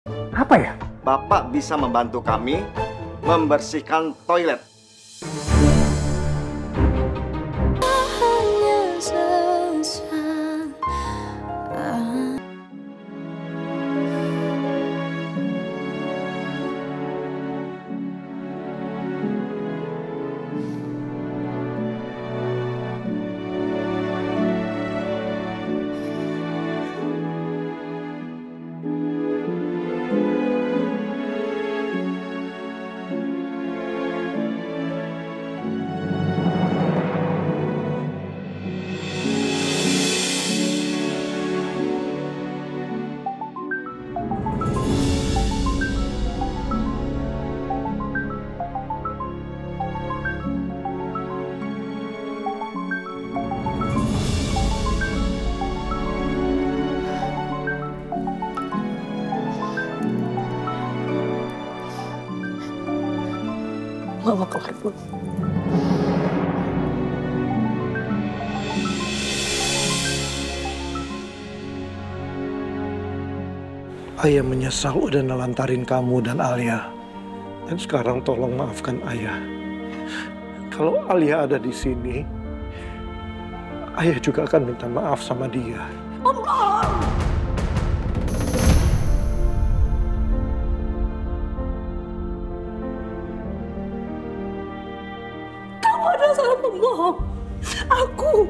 Apa ya? Bapak bisa membantu kami membersihkan toilet. Mama keluar dulu. Ayah menyesal udah nelantarin kamu dan Alia. Dan sekarang tolong maafkan ayah. Kalau Alia ada di sini, ayah juga akan minta maaf sama dia. Kamu adalah seorang pembohong. Aku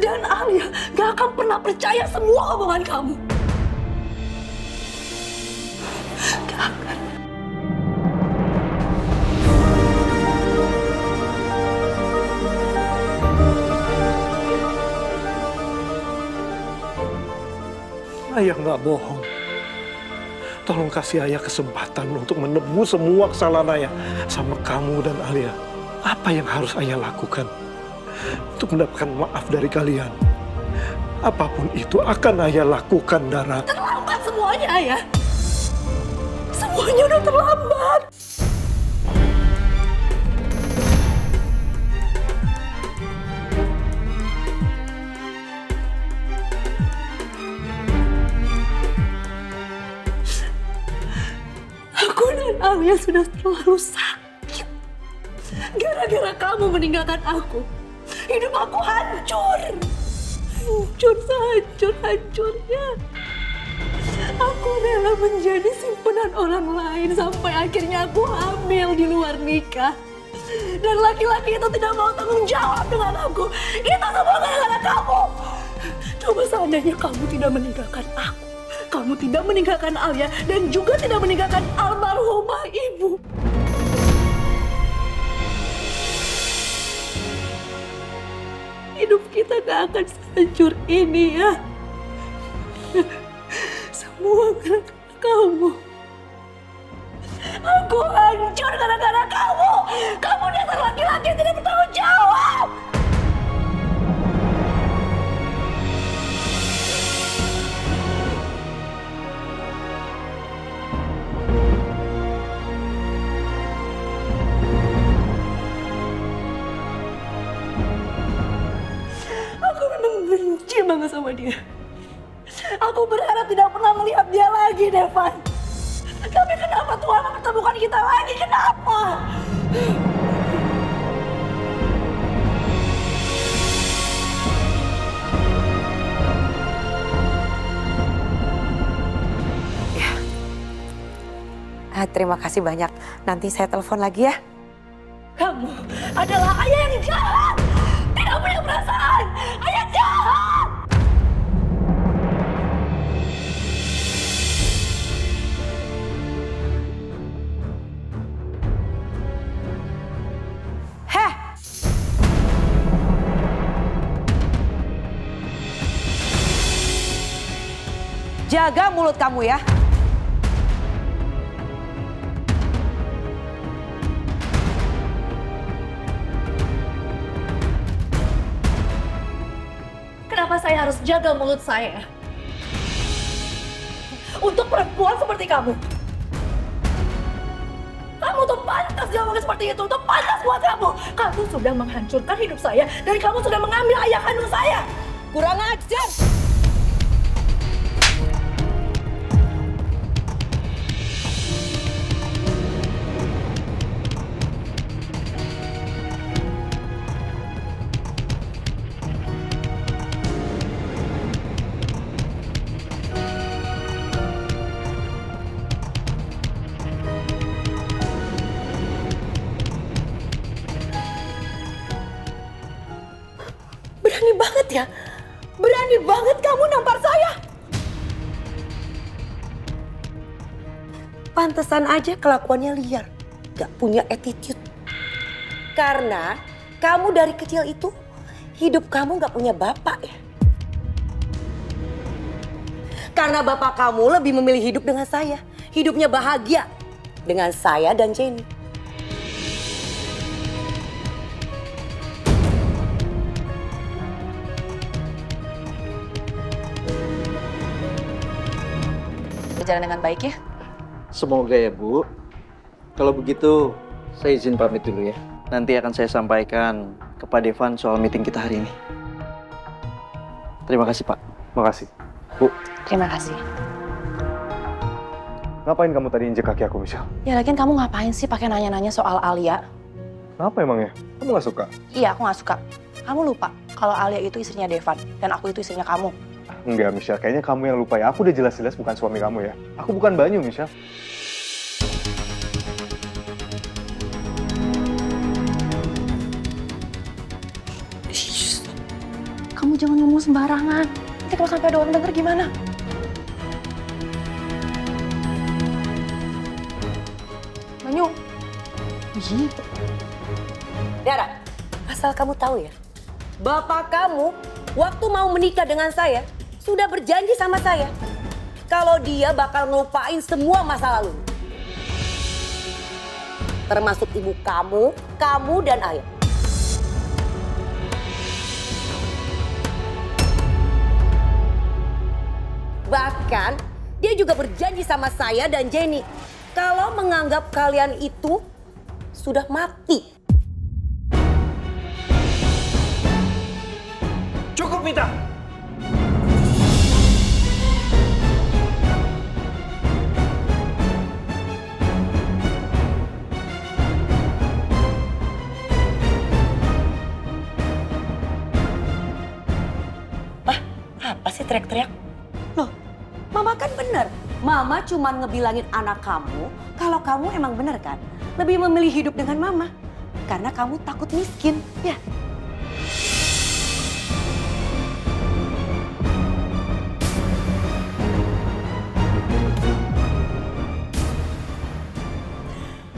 dan Alia gak akan pernah percaya semua omongan kamu. Gak akan. Ayah nggak bohong. Tolong kasih ayah kesempatan untuk menebus semua kesalahan ayah sama kamu dan Alia. Apa yang harus ayah lakukan untuk mendapatkan maaf dari kalian? Apapun itu akan ayah lakukan, Dara. Terlambat semuanya, Ayah. Semuanya udah terlambat. Aku dan Alia sudah terlalu sakit. Gara-gara kamu meninggalkan aku, hidup aku hancur. Hancur sehancur-hancurnya. Aku rela menjadi simpanan orang lain sampai akhirnya aku hamil di luar nikah. Dan laki-laki itu tidak mau tanggung jawab dengan aku. Itu semua gara-gara kamu. Coba seandainya kamu tidak meninggalkan aku. Kamu tidak meninggalkan Alia dan juga tidak meninggalkan almarhumah ibu. Hidup kita gak akan sehancur ini ya. Semua gara-gara kamu. Aku hancur gara-gara kamu. Kamu dasar laki-laki yang tidak bertanggung jawab. Aku memang benci banget sama dia. Aku berharap tidak pernah melihat dia lagi, Devan. Tapi kenapa Tuhan mempertemukan kita lagi? Kenapa? Terima kasih banyak. Nanti saya telepon lagi ya. Kamu adalah ayah yang jahat. Tidak punya perasaan. Ayah jahat. Heh! Jaga mulut kamu ya. Kenapa saya harus jaga mulut saya? Untuk perempuan seperti kamu. Kamu tuh pantas ngomong seperti itu. Tuh pantas buat kamu. Kamu sudah menghancurkan hidup saya. Dan kamu sudah mengambil ayah kandung saya. Kurang ajar! Berani banget ya? Berani banget kamu nampar saya? Pantesan aja kelakuannya liar. Gak punya attitude. Karena kamu dari kecil itu, hidup kamu gak punya bapak ya. Karena bapak kamu lebih memilih hidup dengan saya. Hidupnya bahagia dengan saya dan Jenny. Berjalan dengan baik ya. Semoga ya Bu. Kalau begitu saya izin pamit dulu ya. Nanti akan saya sampaikan ke Pak Devan soal meeting kita hari ini. Terima kasih Pak. Makasih. Bu, Terima kasih. ngapain kamu tadi injek kaki aku, Michelle? Ya lagian kamu ngapain sih pakai nanya-nanya soal Alia? Kenapa emangnya? Kamu gak suka? Iya, aku nggak suka. Kamu lupa kalau Alia itu istrinya Devan dan aku itu istrinya kamu. Enggak, Michelle. Kayaknya kamu yang lupa ya. Aku udah jelas-jelas bukan suami kamu ya. Aku bukan Banyu, Michelle. Kamu jangan ngomong sembarangan. Nanti kalau sampai ada orang denger gimana? Banyu. Ih, Dara, asal kamu tahu ya, bapak kamu waktu mau menikah dengan saya sudah berjanji sama saya kalau dia bakal ngelupain semua masa lalu. Termasuk ibu kamu dan ayah. Bahkan dia juga berjanji sama saya dan Jenny kalau menganggap kalian itu sudah mati. Cukup, Mita. Apa sih teriak-teriak? Loh, Mama kan bener. Mama cuma ngebilangin anak kamu kalau kamu emang bener kan? Lebih memilih hidup dengan Mama. Karena kamu takut miskin, ya?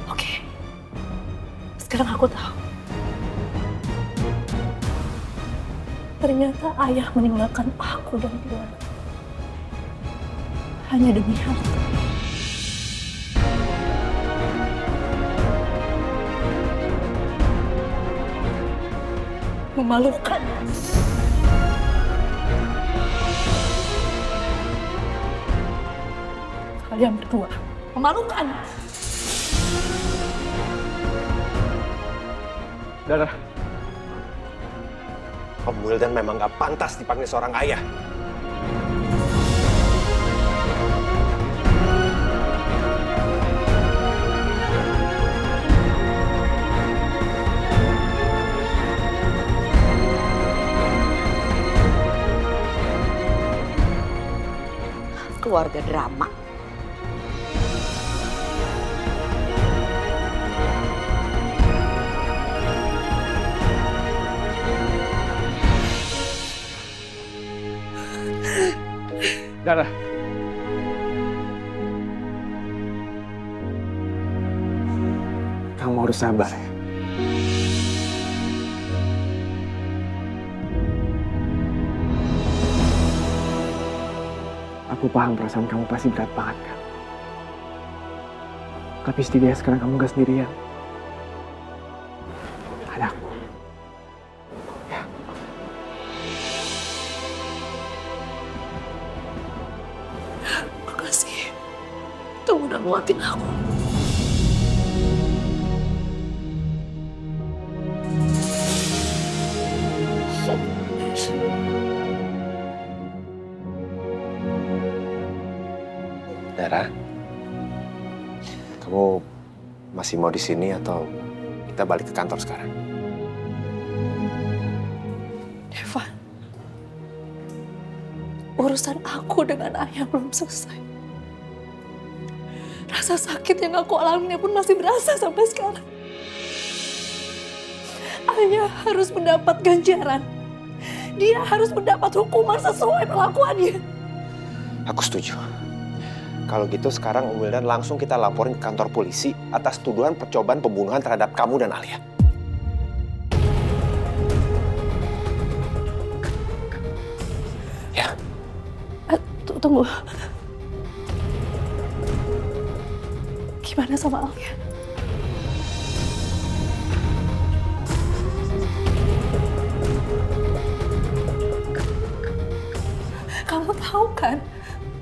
Oke, sekarang aku tahu. Ternyata ayah meninggalkan aku dan keluarga hanya demi harta. Memalukan. Kalian berdua memalukan. Dara. Om Wildan memang gak pantas dipanggil seorang ayah. Keluarga drama. Dara. Kamu harus sabar ya. Aku paham perasaan kamu pasti berat banget kan. Tapi setidaknya sekarang kamu gak sendirian. Ada aku. Ya. Makasih. Kamu udah nguatin aku. Dara, kamu masih mau di sini atau kita balik ke kantor sekarang? Devan, urusan aku dengan ayah belum selesai. Rasa sakit yang aku alami pun masih berasa sampai sekarang. Ayah harus mendapat ganjaran. Dia harus mendapat hukuman sesuai perlakuannya. Aku setuju. Kalau gitu sekarang Om Wildan langsung kita laporin ke kantor polisi atas tuduhan percobaan pembunuhan terhadap kamu dan Alia. Ya. Tunggu. Gimana sama Alia? Kamu tahu kan,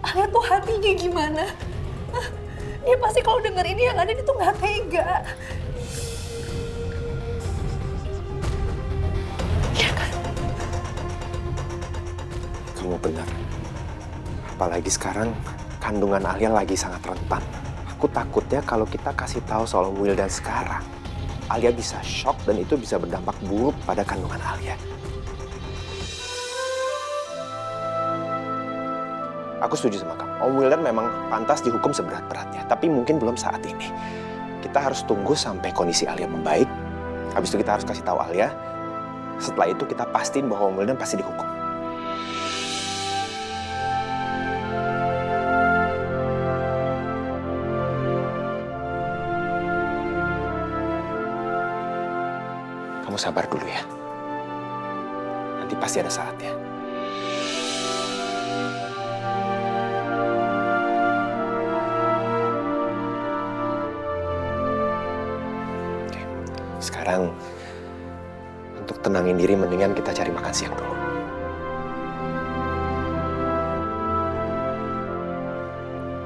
Alia tuh hatinya gimana? Dia pasti kalau denger ini yang ada dia tuh gak tega. Iya kan? Kamu benar. Apalagi sekarang kandungan Alia lagi sangat rentan. Aku takutnya kalau kita kasih tahu soal Wildan sekarang, Alia bisa shock dan itu bisa berdampak buruk pada kandungan Alia. Aku setuju sama kamu. Om Wildan memang pantas dihukum seberat-beratnya, tapi mungkin belum saat ini. Kita harus tunggu sampai kondisi Alia membaik. Habis itu kita harus kasih tahu Alia. Setelah itu kita pastiin bahwa Om Wildan pasti dihukum. Kamu sabar dulu ya. Nanti pasti ada saatnya. Sekarang, untuk tenangin diri, mendingan kita cari makan siang dulu.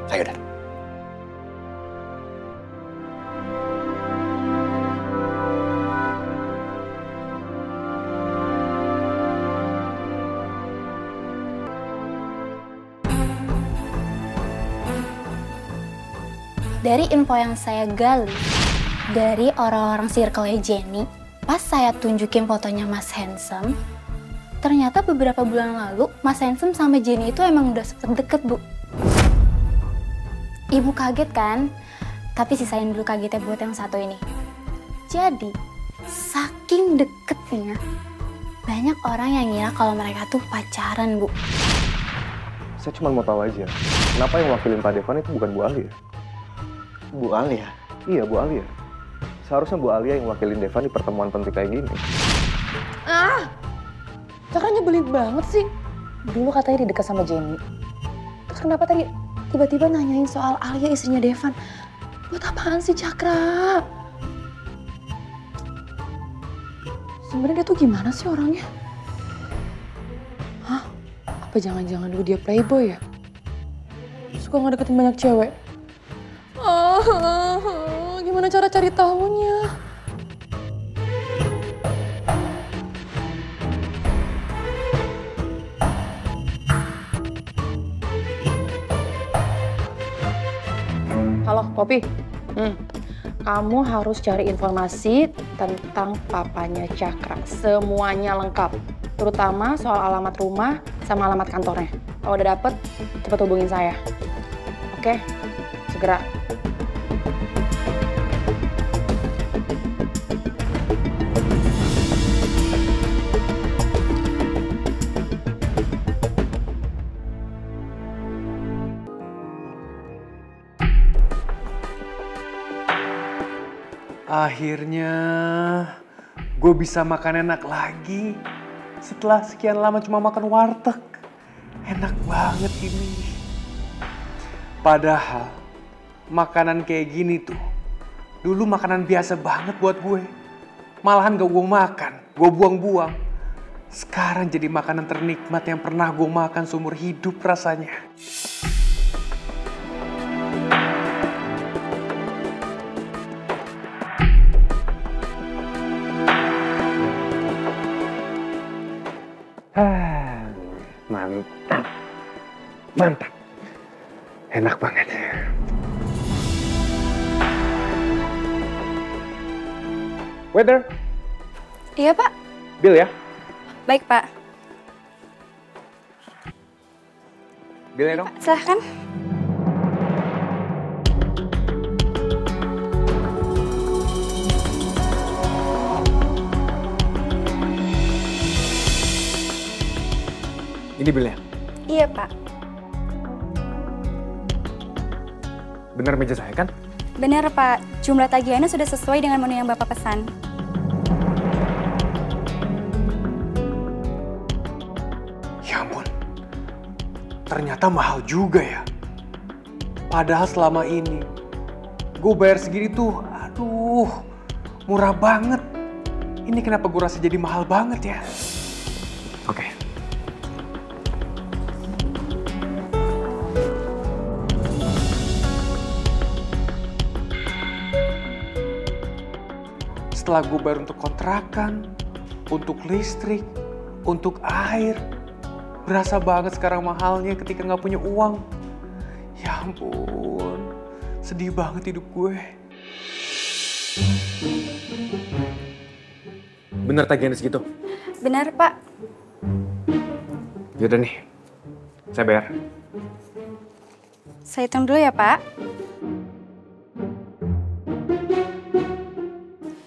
Ayo, Dan. Dari info yang saya gali, dari orang-orang circle-nya Jenny, pas saya tunjukin fotonya Mas Handsome, ternyata beberapa bulan lalu Mas Handsome sama Jenny itu emang udah sempet deket, Bu. Ibu kaget kan? Tapi sisain dulu kagetnya buat yang satu ini. Jadi, saking deketnya, banyak orang yang ngira kalau mereka tuh pacaran, Bu. Saya cuma mau tahu aja, kenapa yang wakilin Pak Devan itu bukan Bu Alia? Bu Alia? Iya, Bu Alia. Seharusnya Bu Alia yang wakilin Devan di pertemuan penting kayak gini. Cakra nyebelin banget sih. Dulu katanya dia dekat sama Jenny. Terus kenapa tadi tiba-tiba nanyain soal Alia istrinya Devan? Buat apaan sih Cakra? Sebenarnya dia tuh gimana sih orangnya? Hah? Apa jangan-jangan dulu dia playboy ya? Suka ngedeketin banyak cewek? Gimana cara cari tahunya? Halo, Poppy. Kamu harus cari informasi tentang papanya Cakra. Semuanya lengkap. Terutama soal alamat rumah sama alamat kantornya. Kalau udah dapet, cepet hubungin saya. Oke? Segera. Akhirnya gue bisa makan enak lagi. Setelah sekian lama cuma makan warteg. Enak banget ini. Padahal makanan kayak gini tuh dulu makanan biasa banget buat gue. Malahan gak gue makan, gue buang-buang. Sekarang jadi makanan ternikmat yang pernah gue makan seumur hidup rasanya. Mantap. Mantap. Enak banget. Waiter. Iya, Pak. Bill ya. Baik, Pak. Bill ya dong. Silahkan. Ini bilnya. Iya, Pak. Benar meja saya kan? Benar, Pak. Jumlah tagihannya sudah sesuai dengan menu yang Bapak pesan. Ya ampun. Ternyata mahal juga ya. Padahal selama ini gue bayar segini tuh, aduh, murah banget. Ini kenapa gue rasa jadi mahal banget ya? Oke. Setelah gue bayar untuk kontrakan, untuk listrik, untuk air, berasa banget sekarang mahalnya ketika nggak punya uang. Ya ampun, sedih banget hidup gue. Bener tagihannya segitu? Benar, Pak. Yaudah nih, saya bayar. Saya hitung dulu ya, Pak.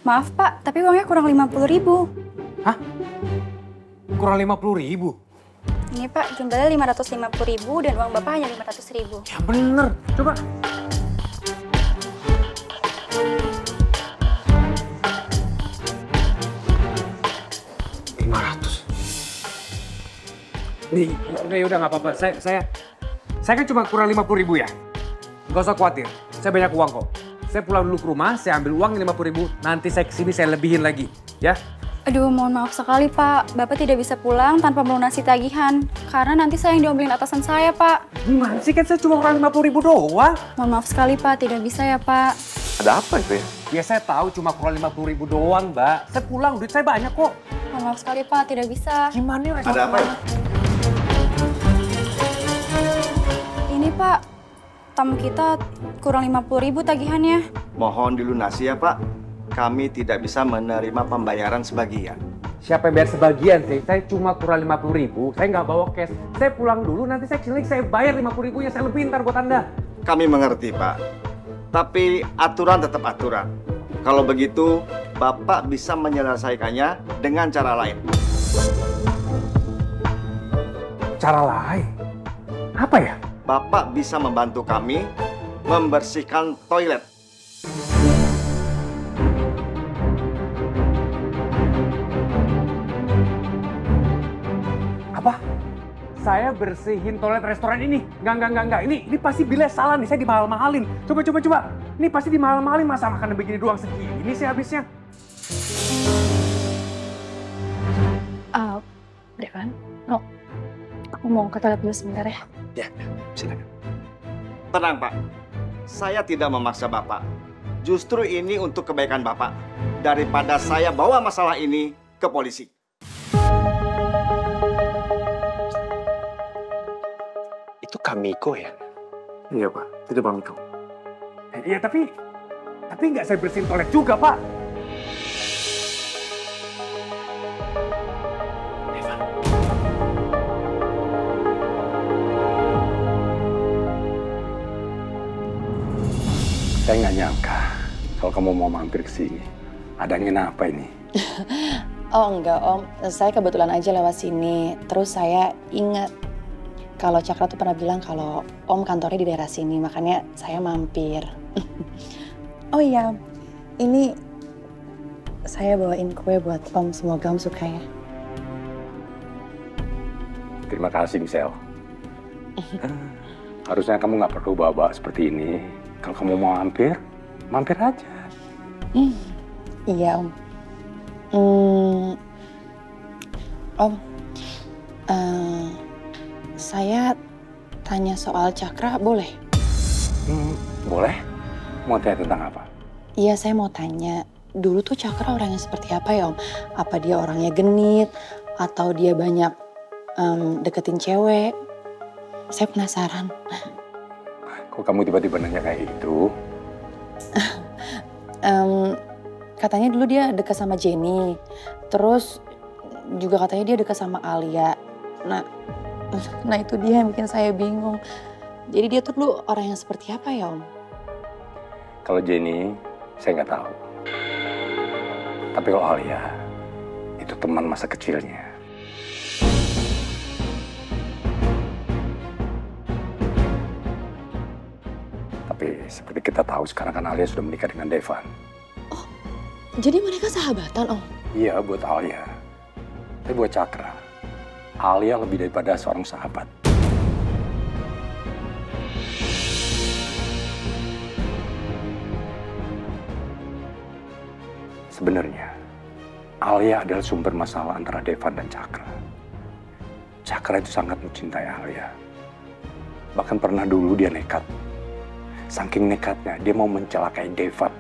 Maaf, Pak, tapi uangnya kurang 50.000. Hah? Kurang 50.000? Ini, Pak, jumlahnya 550.000 dan uang Bapak hanya 500.000. Ya bener, coba. Nih, udah nggak apa-apa. Saya kan cuma kurang 50.000 ya. Nggak usah khawatir, saya banyak uang kok. Saya pulang dulu ke rumah, saya ambil uang 50.000, nanti saya kesini saya lebihin lagi, ya. Aduh, mohon maaf sekali, Pak. Bapak tidak bisa pulang tanpa melunasi tagihan. Karena nanti saya yang diomelin atasan saya, Pak. Gimana sih, kan saya cuma kurang 50.000 doang. Mohon maaf sekali, Pak. Tidak bisa ya, Pak. Ada apa itu ya? Ya saya tahu cuma kurang 50.000 doang, Mbak. Saya pulang, duit saya banyak kok. Mohon maaf sekali, Pak. Tidak bisa. Gimana ya? Ada apa ya? Ini, Pak. Tamu kita kurang 50.000 tagihannya. Mohon dilunasi ya Pak. Kami tidak bisa menerima pembayaran sebagian. Siapa yang bayar sebagian sih? Saya cuma kurang 50.000, saya nggak bawa cash. Saya pulang dulu, nanti saya kesini, saya bayar 50.000-nya, saya lebih ntar buat Anda. Kami mengerti Pak. Tapi aturan tetap aturan. Kalau begitu, Bapak bisa menyelesaikannya dengan cara lain. Cara lain? Apa ya? Bapak bisa membantu kami membersihkan toilet. Apa? Saya bersihin toilet restoran ini? Enggak. Ini pasti bilnya salah nih, saya dimahal-mahalin. Coba. Ini pasti dimahal-mahalin, masa makanan begini doang segini sih habisnya. Devan, aku mau ke toilet dulu sebentar ya. Ya, silakan. Tenang Pak, saya tidak memaksa Bapak. Justru ini untuk kebaikan Bapak. Daripada saya bawa masalah ini ke polisi. Itu Kamiko ya? Iya Pak, itu Bang Miko. Iya tapi nggak saya bersihin toilet juga Pak. Saya nggak nyangka kalau kamu mau mampir ke sini. Ada angin apa ini? Oh enggak Om, saya kebetulan aja lewat sini. Terus saya ingat kalau Cakra tuh pernah bilang kalau Om kantornya di daerah sini, makanya saya mampir. Oh iya, ini saya bawain kue buat Om, semoga Om suka ya. Terima kasih Michelle. Harusnya kamu nggak perlu bawa seperti ini. Kalau kamu mau mampir, mampir aja. Iya Om. Om, saya tanya soal Cakra boleh? Boleh. Mau tanya tentang apa? Iya, saya mau tanya. Dulu tuh Cakra orangnya seperti apa ya Om? Apa dia orangnya genit? Atau dia banyak deketin cewek? Saya penasaran. Kok kamu tiba-tiba nanya kayak gitu? Katanya dulu dia dekat sama Jenny. Terus juga katanya dia dekat sama Alia. Nah itu dia yang bikin saya bingung. Jadi dia tuh dulu orang yang seperti apa ya Om? Kalau Jenny, saya nggak tahu. Tapi kalau Alia, itu teman masa kecilnya. seperti kita tahu sekarang kan Alia sudah menikah dengan Devan. Oh, jadi mereka sahabatan, Om? Iya, buat Alia. Tapi buat Cakra, Alia lebih daripada seorang sahabat. Sebenarnya, Alia adalah sumber masalah antara Devan dan Cakra. Cakra itu sangat mencintai Alia. Bahkan pernah dulu dia nekat. Saking nekatnya, dia mau mencelakai Devan.